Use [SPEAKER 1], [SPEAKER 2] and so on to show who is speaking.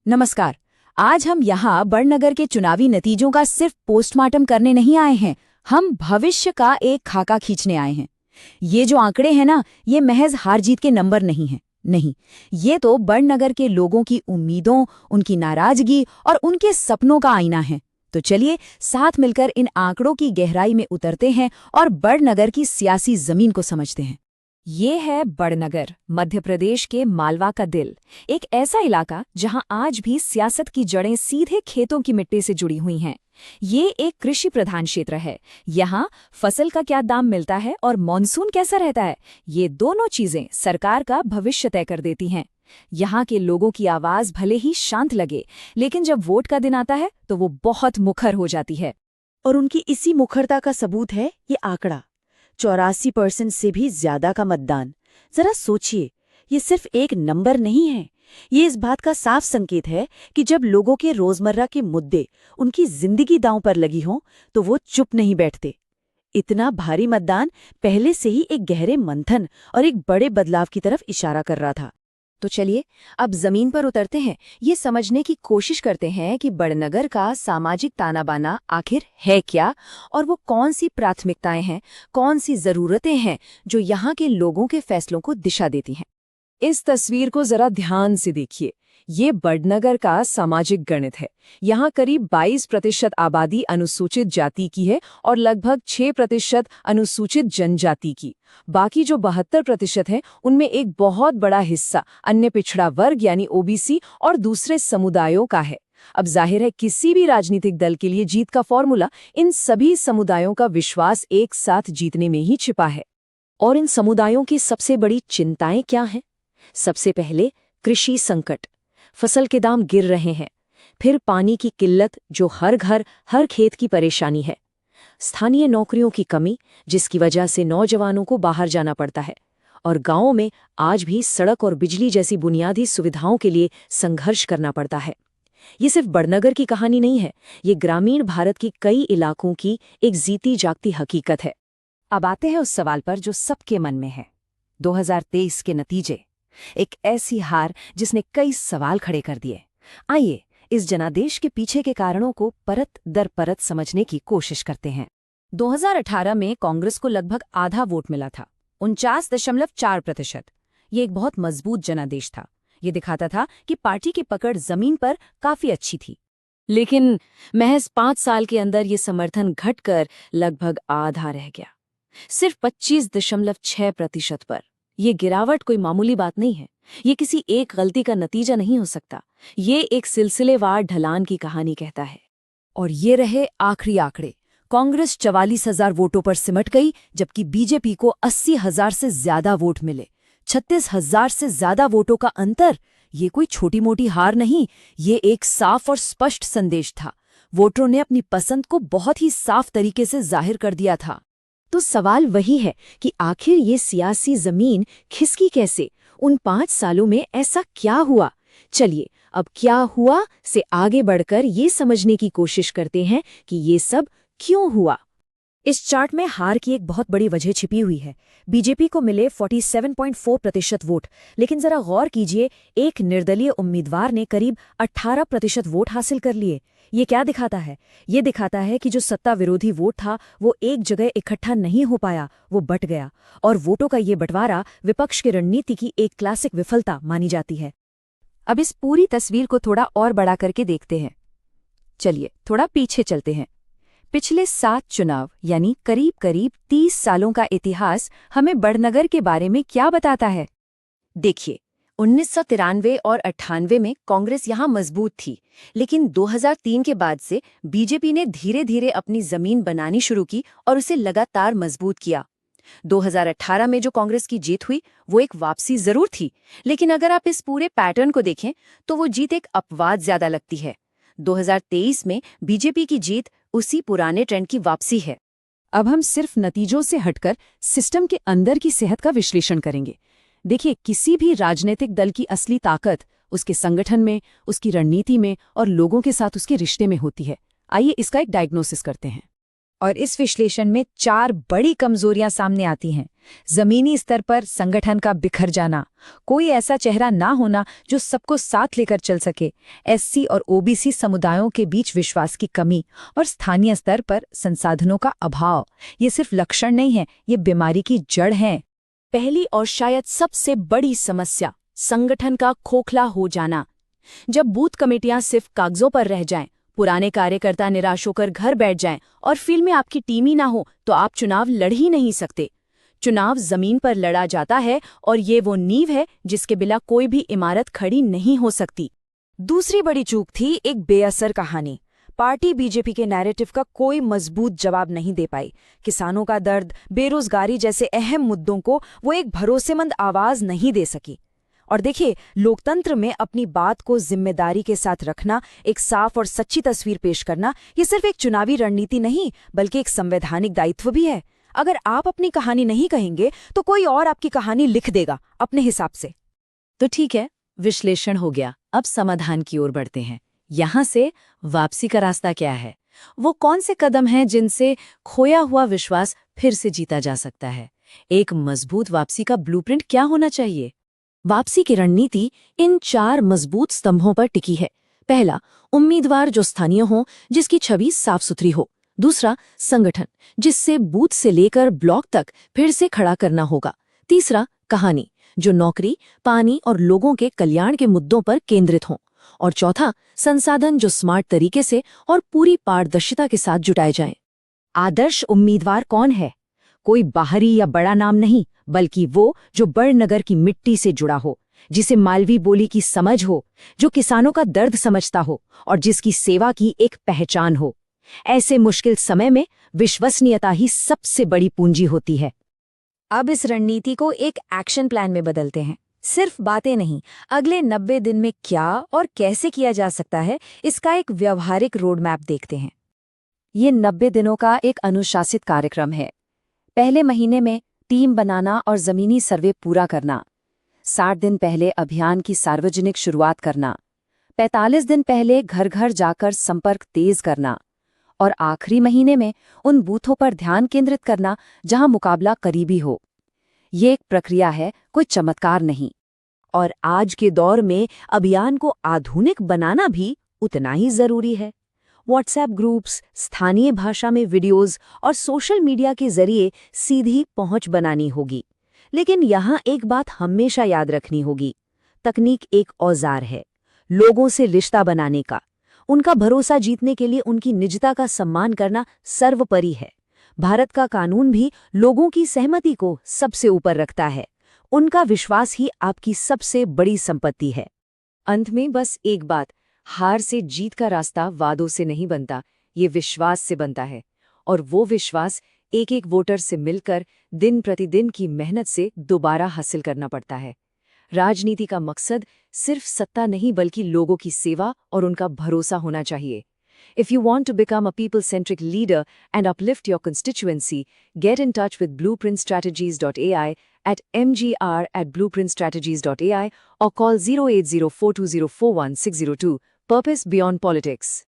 [SPEAKER 1] नमस्कार। आज हम यहाँ बड़नगर के चुनावी नतीजों का सिर्फ पोस्टमार्टम करने नहीं आए हैं, हम भविष्य का एक खाका खींचने आए हैं। ये जो आंकड़े हैं ना, ये महज हार जीत के नंबर नहीं हैं। नहीं, ये तो बड़नगर के लोगों की उम्मीदों, उनकी नाराजगी और उनके सपनों का आईना है। तो चलिए साथ मिलकर इन आंकड़ों की गहराई में उतरते हैं और बड़नगर की सियासी जमीन को समझते हैं। ये है बड़नगर, मध्य प्रदेश के मालवा का दिल। एक ऐसा इलाका जहां आज भी सियासत की जड़ें सीधे खेतों की मिट्टी से जुड़ी हुई हैं। ये एक कृषि प्रधान क्षेत्र है। यहाँ फसल का क्या दाम मिलता है और मॉनसून कैसा रहता है, ये दोनों चीजें सरकार का भविष्य तय कर देती हैं। यहाँ के लोगों की आवाज भले ही शांत लगे, लेकिन जब वोट का दिन आता है तो वो बहुत मुखर हो जाती है।
[SPEAKER 2] और उनकी इसी मुखरता का सबूत है ये आंकड़ा, 84% से भी ज्यादा का मतदान। जरा सोचिए, ये सिर्फ एक नंबर नहीं है, ये इस बात का साफ संकेत है कि जब लोगों के रोजमर्रा के मुद्दे, उनकी जिंदगी दांव पर लगी हों, तो वो चुप नहीं बैठते। इतना भारी मतदान पहले से ही एक गहरे मंथन और एक बड़े बदलाव की तरफ इशारा कर रहा था।
[SPEAKER 1] तो चलिए अब जमीन पर उतरते हैं, ये समझने की कोशिश करते हैं कि बड़नगर का सामाजिक ताना-बाना आखिर है क्या, और वो कौन सी प्राथमिकताएं हैं, कौन सी जरूरतें हैं जो यहाँ के लोगों के फैसलों को दिशा देती हैं। इस तस्वीर को जरा ध्यान से देखिए। ये बड़नगर का सामाजिक गणित है। यहाँ करीब 22% आबादी अनुसूचित जाति की है और लगभग 6% अनुसूचित जनजाति की। बाकी जो 72% है, उनमें एक बहुत बड़ा हिस्सा अन्य पिछड़ा वर्ग यानी ओबीसी और दूसरे समुदायों का है। अब जाहिर है, किसी भी राजनीतिक दल के लिए जीत का फॉर्मूला इन सभी समुदायों का विश्वास एक साथ जीतने में ही छिपा है। और इन समुदायों की सबसे बड़ी चिंताएं क्या हैं? सबसे पहले कृषि संकट। फसल के दाम गिर रहे हैं। फिर पानी की किल्लत जो हर घर हर खेत की परेशानी है। स्थानीय नौकरियों की कमी जिसकी वजह से नौजवानों को बाहर जाना पड़ता है। और गांवों में आज भी सड़क और बिजली जैसी बुनियादी सुविधाओं के लिए संघर्ष करना पड़ता है। ये सिर्फ बड़नगर की कहानी नहीं है, ये ग्रामीण भारत की कई इलाकों की एक जीती जागती हकीकत है। अब आते हैं उस सवाल पर जो सबके मन में है, 2023 के नतीजे। एक ऐसी हार जिसने कई सवाल खड़े कर दिए। आइए इस जनादेश के पीछे के कारणों को परत दर परत समझने की कोशिश करते हैं। 2018 में कांग्रेस को लगभग आधा वोट मिला था, 49.4%। ये एक बहुत मजबूत जनादेश था। ये दिखाता था कि पार्टी की पकड़ जमीन पर काफी अच्छी थी। लेकिन महज 5 साल के अंदर ये समर्थन घटकर लगभग आधा रह गया, सिर्फ 25.6% पर। ये गिरावट कोई मामूली बात नहीं है। ये किसी एक गलती का नतीजा नहीं हो सकता। ये एक सिलसिलेवार ढलान की कहानी कहता है। और ये रहे आखिरी आंकड़े। कांग्रेस 44,000 वोटों पर सिमट गई, जबकि बीजेपी को 80,000 से ज्यादा वोट मिले। 36,000 से ज्यादा वोटों का अंतर, ये कोई छोटी मोटी हार नहीं, ये एक साफ और स्पष्ट संदेश था। वोटरों ने अपनी पसंद को बहुत ही साफ तरीके से जाहिर कर दिया था। तो सवाल वही है कि आखिर ये सियासी जमीन खिसकी कैसे? उन 5 सालों में ऐसा क्या हुआ? चलिए अब क्या हुआ से आगे बढ़कर ये समझने की कोशिश करते हैं कि ये सब क्यों हुआ। इस चार्ट में हार की एक बहुत बड़ी वजह छिपी हुई है। बीजेपी को मिले 47.4% वोट, लेकिन जरा गौर कीजिए, एक निर्दलीय उम्मीदवार ने करीब 18% वोट हासिल कर लिए। ये क्या दिखाता है? ये दिखाता है कि जो सत्ता विरोधी वोट था वो एक जगह इकट्ठा नहीं हो पाया, वो बट गया। और वोटों का ये बंटवारा विपक्ष की रणनीति की एक क्लासिक विफलता मानी जाती है। अब इस पूरी तस्वीर को थोड़ा और बड़ा करके देखते हैं। चलिए थोड़ा पीछे चलते हैं। पिछले 7 चुनाव यानी करीब करीब 30 सालों का इतिहास हमें बड़नगर के बारे में क्या बताता है? देखिए, 1993 और 98 में कांग्रेस यहाँ मजबूत थी, लेकिन 2003 के बाद से बीजेपी ने धीरे धीरे अपनी जमीन बनानी शुरू की और उसे लगातार मजबूत किया। 2018 में जो कांग्रेस की जीत हुई वो एक वापसी जरूर थी, लेकिन अगर आप इस पूरे पैटर्न को देखें तो वो जीत एक अपवाद ज्यादा लगती है। 2023 में बीजेपी की जीत उसी पुराने ट्रेंड की वापसी है। अब हम सिर्फ नतीजों से हटकर सिस्टम के अंदर की सेहत का विश्लेषण करेंगे। देखिए, किसी भी राजनीतिक दल की असली ताकत उसके संगठन में, उसकी रणनीति में और लोगों के साथ उसके रिश्ते में होती है। आइए इसका एक डायग्नोसिस करते हैं।
[SPEAKER 3] और इस विश्लेषण में 4 बड़ी कमजोरियां सामने आती हैं। जमीनी स्तर पर संगठन का बिखर जाना, कोई ऐसा चेहरा ना होना जो सबको साथ लेकर चल सके, एससी और ओबीसी समुदायों के बीच विश्वास की कमी, और स्थानीय स्तर पर संसाधनों का अभाव। ये सिर्फ लक्षण नहीं है, ये बीमारी की जड़ है।
[SPEAKER 2] पहली और शायद सबसे बड़ी समस्या, संगठन का खोखला हो जाना। जब बूथ कमेटियां सिर्फ कागजों पर रह जाएं, पुराने कार्यकर्ता निराश होकर घर बैठ जाएं और फील्ड में आपकी टीम ही ना हो, तो आप चुनाव लड़ ही नहीं सकते। चुनाव जमीन पर लड़ा जाता है और ये वो नींव है जिसके बिना कोई भी इमारत खड़ी नहीं हो सकती। दूसरी बड़ी चूक थी एक बेअसर कहानी। पार्टी बीजेपी के नैरेटिव का कोई मजबूत जवाब नहीं दे पाई। किसानों का दर्द, बेरोजगारी जैसे अहम मुद्दों को वो एक भरोसेमंद आवाज नहीं दे सकी। और देखिए, लोकतंत्र में अपनी बात को जिम्मेदारी के साथ रखना, एक साफ और सच्ची तस्वीर पेश करना, ये सिर्फ एक चुनावी रणनीति नहीं बल्कि एक संवैधानिक दायित्व भी है। अगर आप अपनी कहानी नहीं कहेंगे तो कोई और आपकी कहानी लिख देगा अपने हिसाब से।
[SPEAKER 1] तो ठीक है, विश्लेषण हो गया, अब समाधान की ओर बढ़ते हैं। यहाँ से वापसी का रास्ता क्या है? वो कौन से कदम हैं जिनसे खोया हुआ विश्वास फिर से जीता जा सकता है? एक मजबूत वापसी का ब्लूप्रिंट क्या होना चाहिए? वापसी की रणनीति इन 4 मजबूत स्तंभों पर टिकी है। पहला, उम्मीदवार जो स्थानीय हो, जिसकी छवि साफ सुथरी हो। दूसरा, संगठन जिससे बूथ से लेकर ब्लॉक तक फिर से खड़ा करना होगा। तीसरा, कहानी जो नौकरी, पानी और लोगों के कल्याण के मुद्दों पर केंद्रित हो। और चौथा, संसाधन जो स्मार्ट तरीके से और पूरी पारदर्शिता के साथ जुटाए जाएं। आदर्श उम्मीदवार कौन है? कोई बाहरी या बड़ा नाम नहीं, बल्कि वो जो बड़नगर की मिट्टी से जुड़ा हो, जिसे मालवी बोली की समझ हो, जो किसानों का दर्द समझता हो और जिसकी सेवा की एक पहचान हो। ऐसे मुश्किल समय में विश्वसनीयता ही सबसे बड़ी पूंजी होती है।
[SPEAKER 3] अब इस रणनीति को एक एक्शन प्लान में बदलते हैं। सिर्फ बातें नहीं, अगले 90 दिन में क्या और कैसे किया जा सकता है, इसका एक व्यवहारिक रोड मैप देखते हैं।
[SPEAKER 1] ये 90 दिनों का एक अनुशासित कार्यक्रम है। पहले महीने में टीम बनाना और जमीनी सर्वे पूरा करना। 60 दिन पहले अभियान की सार्वजनिक शुरुआत करना। 45 दिन पहले घर घर जाकर संपर्क तेज करना। और आखिरी महीने में उन बूथों पर ध्यान केंद्रित करना जहां मुकाबला करीबी हो। ये एक प्रक्रिया है, कोई चमत्कार नहीं।
[SPEAKER 2] और आज के दौर में अभियान को आधुनिक बनाना भी उतना ही जरूरी है। व्हाट्सएप ग्रुप्स, स्थानीय भाषा में वीडियोस और सोशल मीडिया के जरिए सीधी पहुंच बनानी होगी। लेकिन यहाँ एक बात हमेशा याद रखनी होगी, तकनीक एक औजार है लोगों से रिश्ता बनाने का। उनका भरोसा जीतने के लिए उनकी निजता का सम्मान करना सर्वोपरि है। भारत का कानून भी लोगों की सहमति को सबसे ऊपर रखता है। उनका विश्वास ही आपकी सबसे बड़ी संपत्ति है।
[SPEAKER 1] अंत में बस एक बात, हार से जीत का रास्ता वादों से नहीं बनता, ये विश्वास से बनता है। और वो विश्वास एक एक वोटर से मिलकर दिन प्रतिदिन की मेहनत से दोबारा हासिल करना पड़ता है। राजनीति का मकसद सिर्फ सत्ता नहीं बल्कि लोगों की सेवा और उनका भरोसा होना चाहिए। If you want to become a people-centric leader and uplift your constituency, get in touch with blueprintstrategies.ai at mgr@blueprintstrategies.ai or call 08042041602. Purpose Beyond Politics.